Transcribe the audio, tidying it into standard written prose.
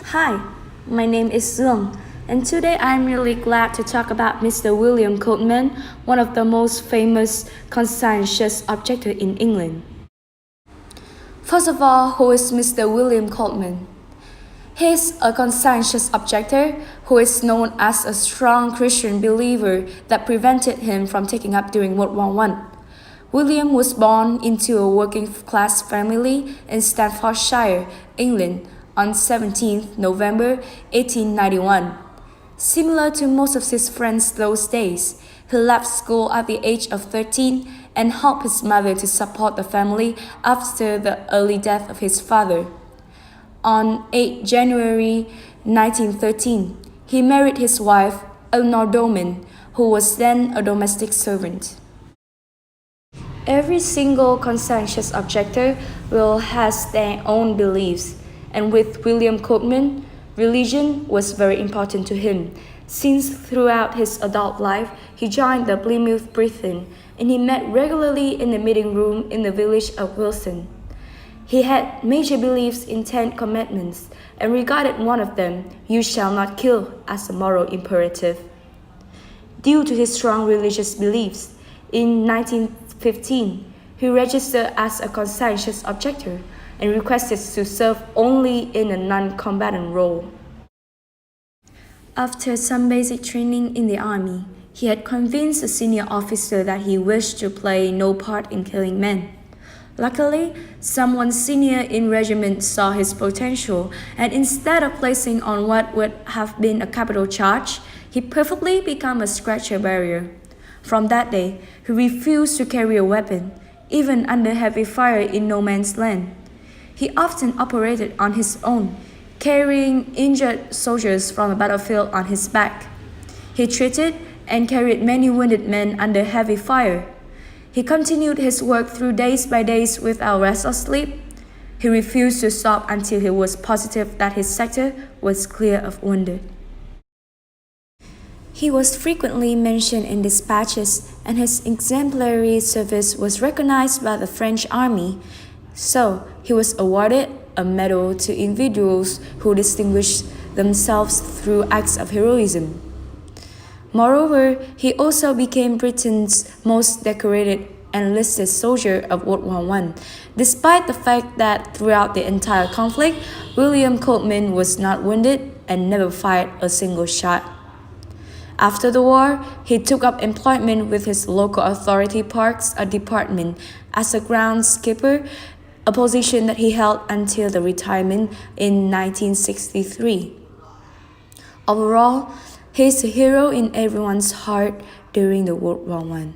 Hi, my name is Duong, and today I'm really glad to talk about Mr. William Coltman, one of the most famous conscientious objectors in England. First of all, who is Mr. William Coltman? He is a conscientious objector who is known as a strong Christian believer that prevented him from taking up during World War I. William was born into a working-class family in Staffordshire, England, on 17 November 1891. Similar to most of his friends those days, he left school at the age of 13 and helped his mother to support the family after the early death of his father. On 8 January 1913, he married his wife, Eleanor Duong, who was then a domestic servant. Every single conscientious objector will has their own beliefs, and with William Coltman, religion was very important to him, since throughout his adult life he joined the Plymouth Brethren and he met regularly in the meeting room in the village of Wilson. He had major beliefs in 10 commandments and regarded one of them, "You shall not kill," as a moral imperative. Due to his strong religious beliefs, in 1915, he registered as a conscientious objector and requested to serve only in a non-combatant role. After some basic training in the army, he had convinced a senior officer that he wished to play no part in killing men. Luckily, someone senior in regiment saw his potential, and instead of placing on what would have been a capital charge, he perfectly became a scratcher barrier. From that day, he refused to carry a weapon, even under heavy fire in no man's land. He often operated on his own, carrying injured soldiers from the battlefield on his back. He treated and carried many wounded men under heavy fire. He continued his work through days by days without rest or sleep. He refused to stop until he was positive that his sector was clear of wounded. He was frequently mentioned in dispatches, and his exemplary service was recognized by the French army. So, he was awarded a medal to individuals who distinguished themselves through acts of heroism. Moreover, he also became Britain's most decorated enlisted soldier of World War I, despite the fact that throughout the entire conflict, William Coltman was not wounded and never fired a single shot. After the war, he took up employment with his local authority parks department as a groundskeeper, a position that he held until the retirement in 1963. Overall, he is a hero in everyone's heart during the World War I.